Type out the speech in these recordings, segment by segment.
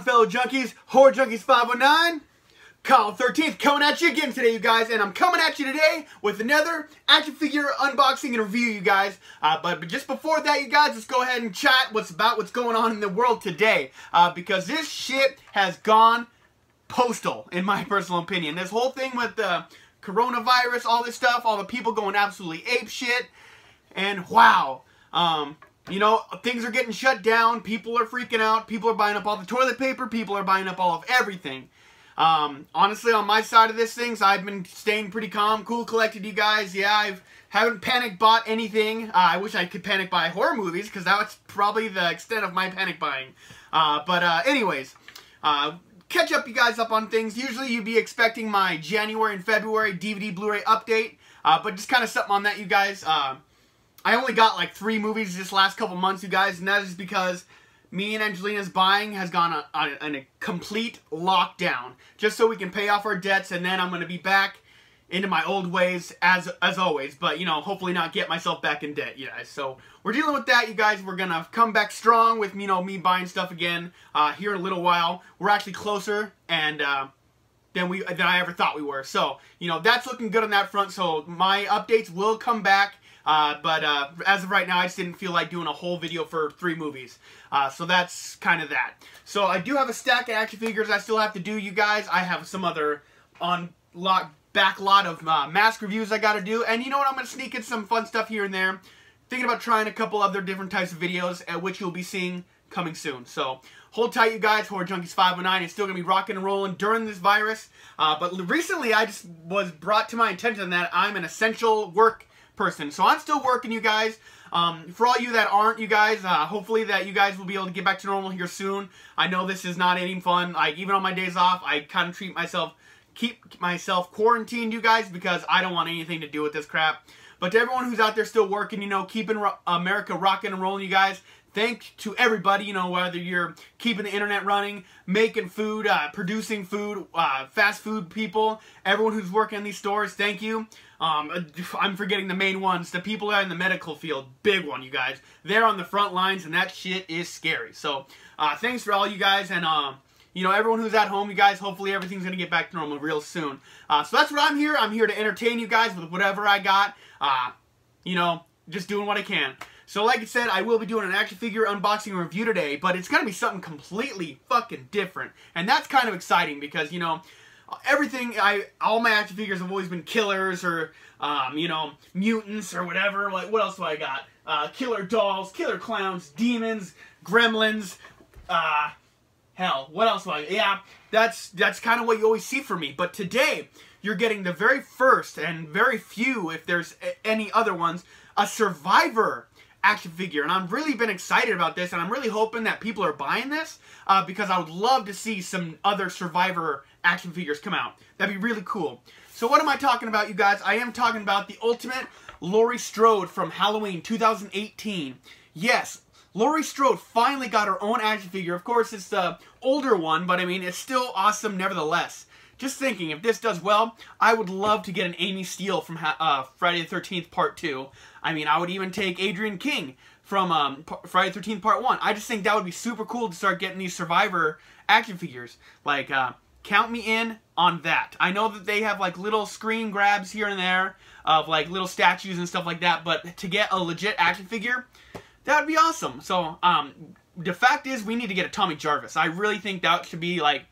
on, fellow junkies? Horror Junkies 519, Call 13th coming at you again today, you guys. And I'm coming at you today with another action figure unboxing and review, you guys. But just before that, you guys, let's go ahead and chat what's going on in the world today. Because this shit has gone postal, in my personal opinion. This whole thing with the coronavirus, all this stuff, all the people going absolutely ape shit. And wow. You know, things are getting shut down. People are freaking out. People are buying up all the toilet paper. People are buying up all of everything. Honestly, on my side of this things, I've been staying pretty calm, cool, collected, you guys. Yeah, I haven't panic bought anything. I wish I could panic buy horror movies, because that's probably the extent of my panic buying. Anyways, catch up you guys up on things. Usually you'd be expecting my January and February DVD Blu-ray update, but just kind of something on that, you guys. I only got like 3 movies this last couple months, you guys, and that is because me and Angelina's buying has gone on a complete lockdown, just so we can pay off our debts, and then I'm going to be back into my old ways as always, but, you know, hopefully not get myself back in debt, you guys. So we're dealing with that, you guys. We're going to come back strong with, you know, me buying stuff again here in a little while. We're actually closer and than I ever thought we were. So, you know, that's looking good on that front. So my updates will come back. As of right now, I just didn't feel like doing a whole video for 3 movies. So that's kind of that. So I do have a stack of action figures I still have to do, you guys. I have some other back lot of mask reviews I got to do. And you know what? I'm going to sneak in some fun stuff here and there. Thinking about trying a couple other different types of videos, which you'll be seeing coming soon. So hold tight, you guys. Horror Junkies 519 is still going to be rocking and rolling during this virus. But recently, I just was brought to my attention that I'm an essential work person. So I'm still working, you guys. For all you that aren't, you guys, hopefully that you guys will be able to get back to normal here soon. I know this is not any fun. Like, even on my days off, I kind of keep myself quarantined, you guys, because I don't want anything to do with this crap. But to everyone who's out there still working, you know, keeping America rocking and rolling, you guys, thanks to everybody, you know, whether you're keeping the internet running, making food, producing food, fast food people, everyone who's working in these stores, thank you. I'm forgetting the main ones. The people that are in the medical field, big one, you guys. They're on the front lines, and that shit is scary. So, thanks for all you guys, and, you know, everyone who's at home, you guys, hopefully everything's going to get back to normal real soon. So that's what I'm here. I'm here to entertain you guys with whatever I got. You know, just doing what I can. So like I said, I will be doing an action figure unboxing review today, but it's going to be something completely fucking different. And that's kind of exciting because, you know, all my action figures have always been killers or, you know, mutants or whatever. Like, what else do I got? Killer dolls, killer clowns, demons, gremlins, hell, what else do I got? Yeah, that's kind of what you always see from me. But today, you're getting the very first and very few, if there's any other ones, a Survivor action figure, and I've really been excited about this, and I'm really hoping that people are buying this because I would love to see some other Survivor action figures come out. That'd be really cool. So what am I talking about, you guys? I am talking about the Ultimate Laurie Strode from Halloween 2018. Yes, Laurie Strode finally got her own action figure. Of course, it's the older one, but I mean, it's still awesome nevertheless. Just thinking, if this does well, I would love to get an Amy Steele from Friday the 13th Part 2. I mean, I would even take Adrian King from Friday the 13th Part 1. I just think that would be super cool to start getting these Survivor action figures. Like, count me in on that. I know that they have, like, little screen grabs here and there of, like, little statues and stuff like that, but to get a legit action figure, that would be awesome. So, the fact is, we need to get a Tommy Jarvis. I really think that should be, like,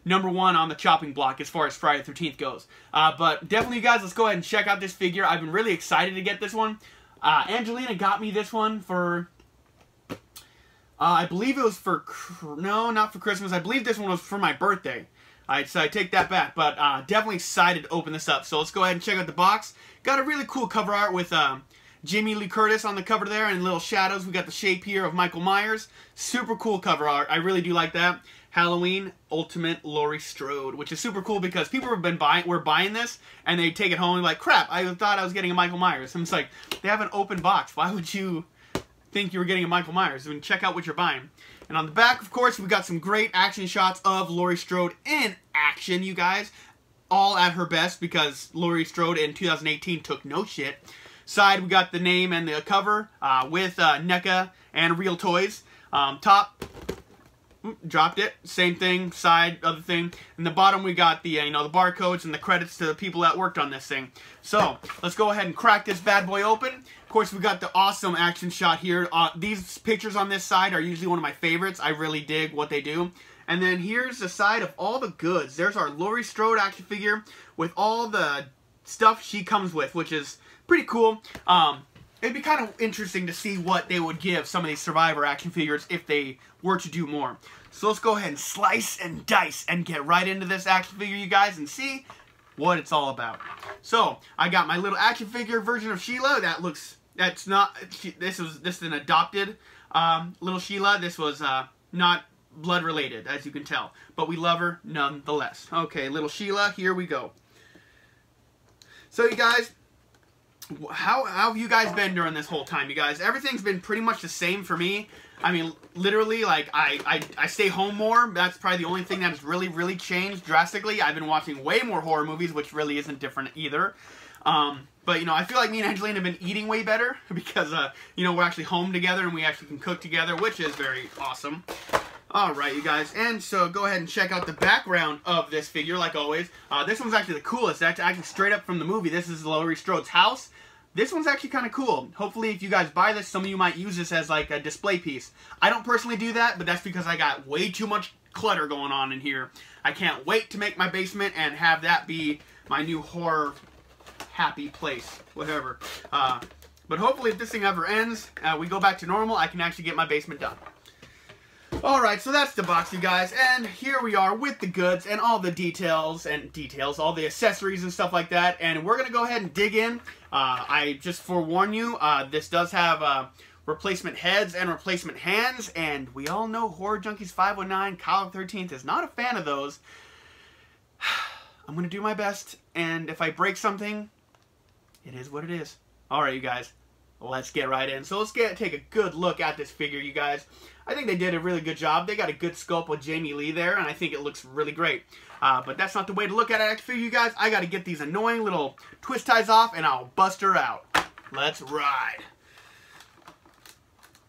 #1 on the chopping block as far as Friday the 13th goes. But definitely, you guys, let's go ahead and check out this figure. I've been really excited to get this one. Angelina got me this one for, I believe it was for, no, not for Christmas. I believe this one was for my birthday. So I take that back. But definitely excited to open this up. So let's go ahead and check out the box. Got a really cool cover art with Jamie Lee Curtis on the cover there and little shadows. We got the shape here of Michael Myers. Super cool cover art. I really do like that. Halloween Ultimate Laurie Strode, which is super cool because people have been buying this and they take it home and like, crap, I thought I was getting a Michael Myers. And it's like, they have an open box. Why would you think you were getting a Michael Myers? I mean, check out what you're buying. And on the back, of course, we got some great action shots of Laurie Strode in action, you guys. All at her best because Laurie Strode in 2018 took no shit. Side, we got the name and the cover with NECA and Reel Toys. Top, dropped it. Same thing, side, other thing. In the bottom we got the, you know, the barcodes and the credits to the people that worked on this thing. So, let's go ahead and crack this bad boy open. Of course, we got the awesome action shot here. These pictures on this side are usually one of my favorites. I really dig what they do. And then here's the side of all the goods. There's our Laurie Strode action figure with all the stuff she comes with, which is pretty cool. It'd be kind of interesting to see what they would give some of these Survivor action figures if they were to do more. So let's go ahead and slice and dice and get right into this action figure, you guys, and see what it's all about. So, I got my little action figure version of Sheila. This is an adopted little Sheila. This was not blood related, as you can tell, but we love her nonetheless. Okay, little Sheila, here we go. So you guys, how have you guys been during this whole time, you guys? Everything's been pretty much the same for me. I mean, literally, like, I stay home more. That's probably the only thing that has really changed drastically. I've been watching way more horror movies, which really isn't different either. But, you know, I feel like me and Angelina have been eating way better because, you know, we're actually home together and we actually can cook together, which is very awesome. Alright, you guys, and so go ahead and check out the background of this figure, like always. This one's actually the coolest. That's actually straight up from the movie. This is Laurie Strode's house. This one's actually kind of cool. Hopefully, if you guys buy this, some of you might use this as, like, a display piece. I don't personally do that, but that's because I got way too much clutter going on in here. I can't wait to make my basement and have that be my new horror happy place, whatever. But hopefully, if this thing ever ends, we go back to normal, I can actually get my basement done. Alright, so that's the box, you guys, and here we are with the goods and all the details, all the accessories and stuff like that, and we're going to go ahead and dig in. I just forewarn you, this does have replacement heads and replacement hands, and we all know Horror Junkies 519, Kyle 13th is not a fan of those. I'm going to do my best, and if I break something, it is what it is. Alright, you guys, let's get right in. So let's take a good look at this figure, you guys. I think they did a really good job. They got a good sculpt with Jamie Lee there, and I think it looks really great. But that's not the way to look at it, actually, you guys. I got to get these annoying little twist ties off, and I'll bust her out. Let's ride.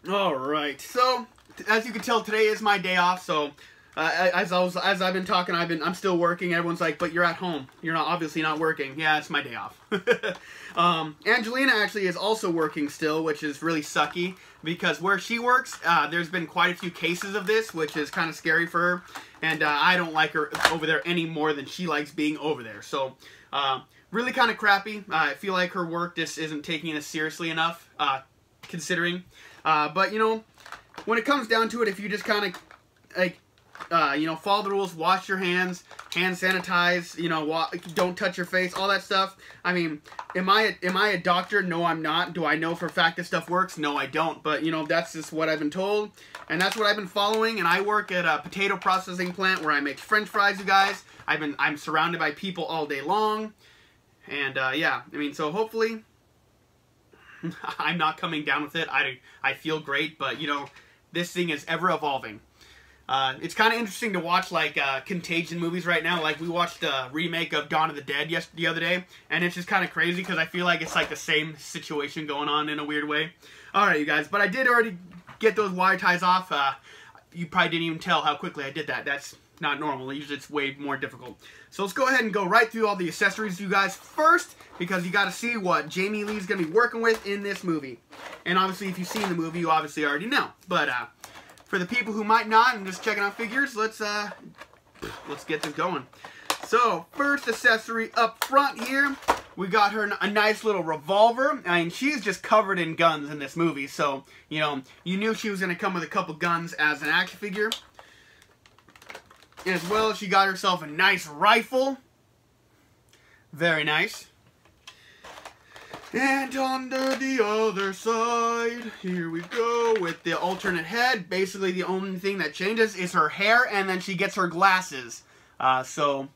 Alright, so, as you can tell, today is my day off, so as I've been talking, I'm still working. Everyone's like, but you're at home. You're obviously not working. Yeah, it's my day off. Angelina actually is also working still, which is really sucky because where she works, there's been quite a few cases of this, which is kind of scary for her. And I don't like her over there any more than she likes being over there. So, really kind of crappy. I feel like her work just isn't taking it seriously enough, considering. But, you know, when it comes down to it, if you just kind of, like, you know, follow the rules, wash your hands, hand sanitize, you know, don't touch your face, all that stuff. I mean, am I a doctor? No, I'm not. Do I know for a fact this stuff works? No, I don't. But, you know, that's just what I've been told, and that's what I've been following, and I work at a potato processing plant where I make french fries, you guys. I'm surrounded by people all day long, and, yeah, I mean, so hopefully, I'm not coming down with it. I feel great, but, you know, this thing is ever evolving. It's kind of interesting to watch, like, Contagion movies right now. Like, we watched a remake of Dawn of the Dead the other day, and it's just kind of crazy because I feel like it's, like, the same situation going on in a weird way. Alright, you guys, but I did already get those wire ties off. You probably didn't even tell how quickly I did that. That's not normal. Usually it's way more difficult. So let's go ahead and go right through all the accessories, you guys, first, because you got to see what Jamie Lee's going to be working with in this movie. And obviously, if you've seen the movie, you obviously already know. But, for the people who might not and just checking out figures, let's get this going. So, first accessory up front here, we got her a nice little revolver. I mean, she's just covered in guns in this movie, so, you know, you knew she was going to come with a couple guns as an action figure. As well, she got herself a nice rifle. Very nice. And on the other side, here we go with the alternate head. Basically, the only thing that changes is her hair, and then she gets her glasses. So,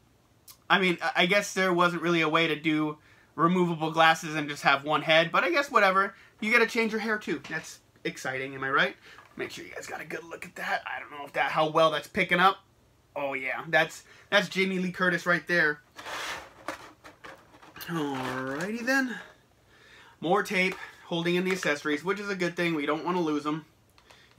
I mean, I guess there wasn't really a way to do removable glasses and just have one head, but I guess whatever. You gotta change your hair too. That's exciting, am I right? Make sure you guys got a good look at that. I don't know if how well that's picking up. Oh yeah, that's Jamie Lee Curtis right there. Alrighty then. More tape holding in the accessories, which is a good thing. We don't want to lose them.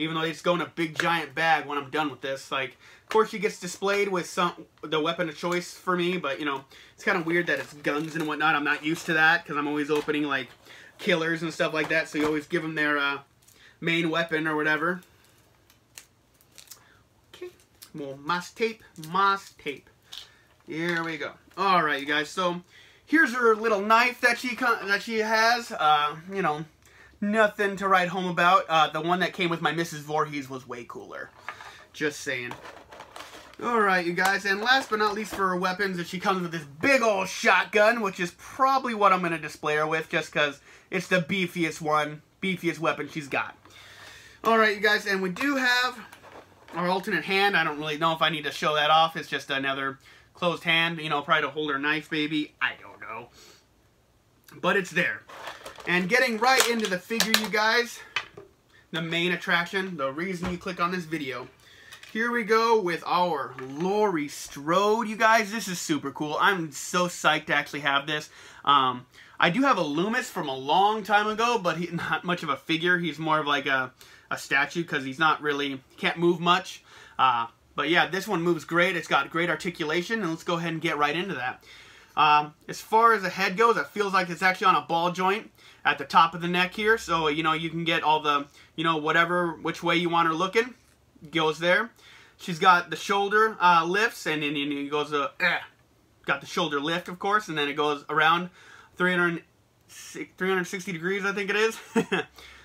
even though they just go in a big giant bag when I'm done with this. Like, of course she gets displayed with the weapon of choice for me, but you know, it's kind of weird that it's guns and whatnot. I'm not used to that because I'm always opening like killers and stuff like that, so you always give them their main weapon or whatever. Okay, more moss tape, moss tape. Here we go. All right, you guys. So here's her little knife that she has. You know, nothing to write home about. The one that came with my Mrs. Voorhees was way cooler. Just saying. All right, you guys. And last but not least for her weapons, is she comes with this big old shotgun, which is probably what I'm going to display her with, just because it's the beefiest weapon she's got. All right, you guys. And we do have our alternate hand. I don't really know if I need to show that off. It's just another closed hand, you know, probably to hold her knife, maybe. I don't know. But it's there. And getting right into the figure, you guys, the main attraction, the reason you click on this video. Here we go with our Laurie Strode, you guys. This is super cool. I'm so psyched to actually have this. I do have a Loomis from a long time ago, but he's not much of a figure. He's more of like a statue because he's not really, can't move much. But yeah, this one moves great. It's got great articulation, and let's go ahead and get right into that. As far as the head goes, it feels like it's actually on a ball joint at the top of the neck here. So, you know, you can get all the, you know, which way you want her looking, goes there. She's got the shoulder lifts, and then it goes, got the shoulder lift, of course, and then it goes around 360 degrees, I think it is.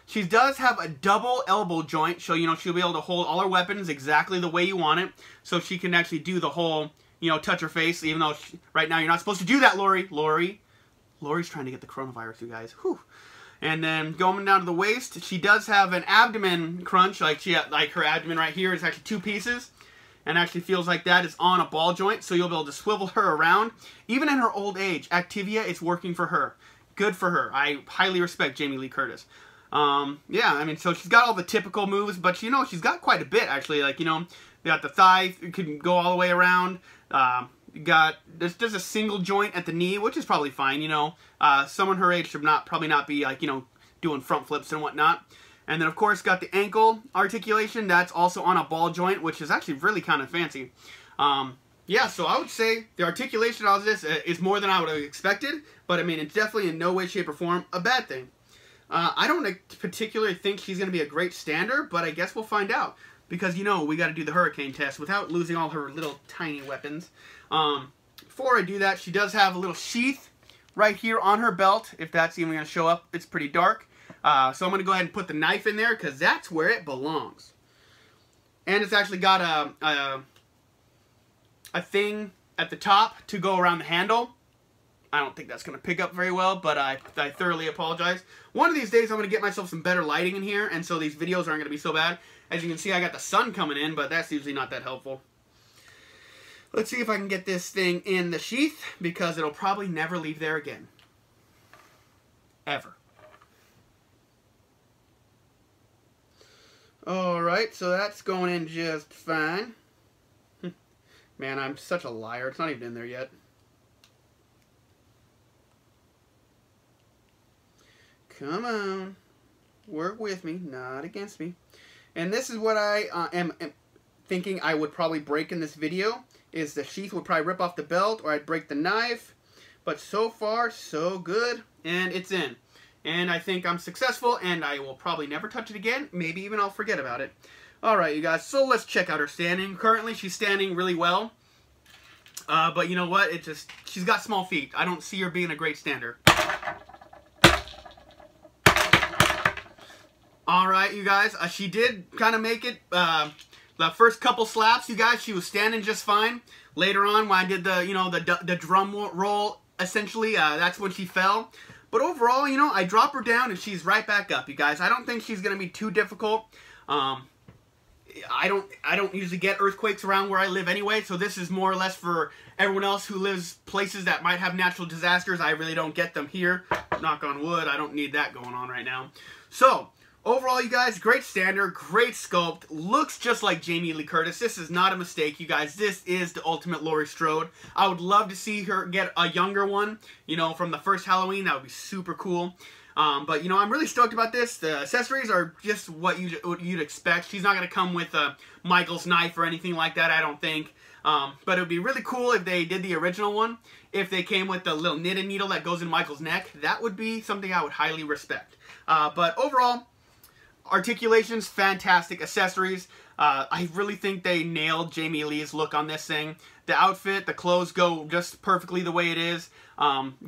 She does have a double elbow joint, so, you know, she'll be able to hold all her weapons exactly the way you want it. So she can actually do the whole, you know, touch her face, even though right now you're not supposed to do that, Laurie. Laurie's trying to get the coronavirus, you guys. Whew. And then going down to the waist, she does have an abdomen crunch. Like her abdomen right here is actually 2 pieces. And actually feels like that is on a ball joint, so you'll be able to swivel her around. Even in her old age, Activia is working for her. Good for her. I highly respect Jamie Lee Curtis. Yeah, I mean, so she's got all the typical moves, but you know, she's got quite a bit actually. Like, you know, you got the thigh, you can go all the way around. You got there's a single joint at the knee, which is probably fine. You know, someone her age should probably not be like, you know, doing front flips and whatnot. And then of course got the ankle articulation. That's also on a ball joint, which is actually really kind of fancy. Yeah, so I would say the articulation of this is more than I would have expected, but I mean, it's definitely in no way, shape, or form a bad thing. I don't particularly think she's going to be a great stander, but I guess we'll find out. Because, you know, we got to do the hurricane test without losing all her little tiny weapons. Before I do that, she does have a little sheath right here on her belt. If that's even going to show up, it's pretty dark. So I'm going to go ahead and put the knife in there because that's where it belongs. And it's actually got a thing at the top to go around the handle. I don't think that's going to pick up very well, but I thoroughly apologize. One of these days, I'm going to get myself some better lighting in here, and so these videos aren't going to be so bad. As you can see, I got the sun coming in, but that's usually not that helpful. Let's see if I can get this thing in the sheath, because it'll probably never leave there again. Ever. Alright, so that's going in just fine. Man, I'm such a liar. It's not even in there yet. Come on. Work with me, not against me. And this is what I am thinking I would probably break in this video, is the sheath would probably rip off the belt, or I'd break the knife. But so far, so good. And it's in. And I think I'm successful, and I will probably never touch it again. Maybe even I'll forget about it. Alright, you guys, so let's check out her standing. Currently, she's standing really well. But you know what? She's got small feet. I don't see her being a great stander. Alright, you guys, she did kind of make it. The first couple slaps, you guys, she was standing just fine. Later on, when I did the, you know, the drum roll, essentially, that's when she fell. But overall, you know, I drop her down and she's right back up, you guys. I don't think she's going to be too difficult. I don't usually get earthquakes around where I live anyway, so this is more or less for everyone else who lives places that might have natural disasters. I really don't get them here. Knock on wood, I don't need that going on right now. So, overall, you guys, great stander, great sculpt, looks just like Jamie Lee Curtis. This is not a mistake, you guys. This is the ultimate Laurie Strode. I would love to see her get a younger one, you know, from the first Halloween. That would be super cool. But, you know, I'm really stoked about this. The accessories are just what you'd expect. She's not going to come with Michael's knife or anything like that, I don't think. But it would be really cool if they did the original one. If they came with the little knitting needle that goes in Michael's neck, that would be something I would highly respect. But overall, articulations, fantastic. Accessories, I really think they nailed Jamie Lee's look on this thing. The outfit, the clothes go just perfectly the way it is.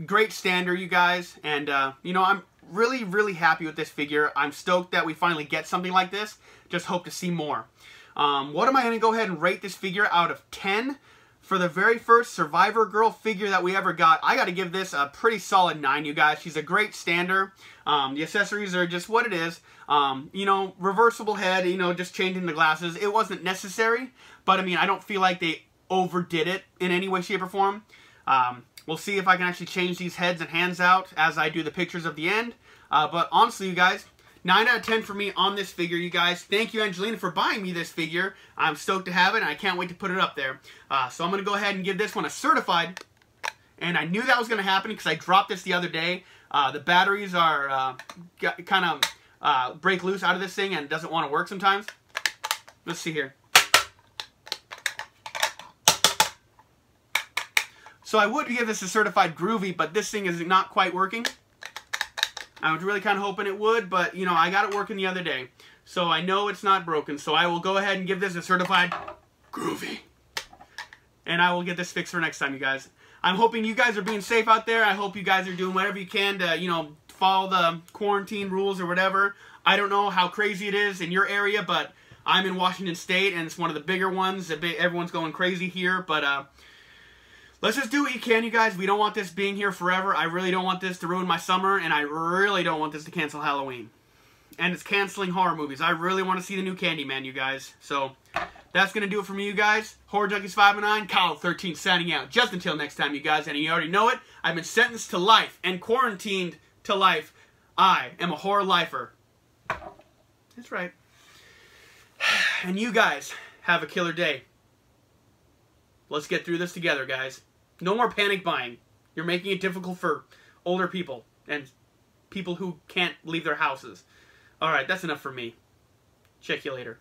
Great stander, you guys. And, you know, I'm really, really happy with this figure. I'm stoked that we finally get something like this. Just hope to see more. What am I going to go ahead and rate this figure out of 10? For the very first Survivor Girl figure that we ever got, I got to give this a pretty solid 9, you guys. She's a great stander. The accessories are just what it is. You know, reversible head, you know, just changing the glasses. It wasn't necessary, but I mean, I don't feel like they overdid it in any way, shape, or form. We'll see if I can actually change these heads and hands out as I do the pictures of the end. But honestly, you guys, 9 out of 10 for me on this figure, you guys. Thank you, Angelina, for buying me this figure. I'm stoked to have it, and I can't wait to put it up there. So I'm going to go ahead and give this one a certified. And I knew that was going to happen because I dropped this the other day. The batteries are kind of break loose out of this thing and it doesn't want to work sometimes. Let's see here. So I would give this a certified groovy, but this thing is not quite working. I was really kind of hoping it would, but, you know, I got it working the other day. So I know it's not broken, so I will go ahead and give this a certified groovy. And I will get this fixed for next time, you guys. I'm hoping you guys are being safe out there. I hope you guys are doing whatever you can to, you know, follow the quarantine rules or whatever. I don't know how crazy it is in your area, but I'm in Washington State, and it's one of the bigger ones. Everyone's going crazy here, but let's just do what you can, you guys. We don't want this being here forever. I really don't want this to ruin my summer, and I really don't want this to cancel Halloween. And it's canceling horror movies. I really want to see the new Candyman, you guys. So that's going to do it for me, you guys. Horror Junkies 509, Kyle 13 signing out. Just until next time, you guys. And you already know it. I've been sentenced to life and quarantined to life. I am a horror lifer. That's right. And you guys have a killer day. Let's get through this together, guys. No more panic buying. You're making it difficult for older people and people who can't leave their houses. Alright, that's enough for me. Check you later.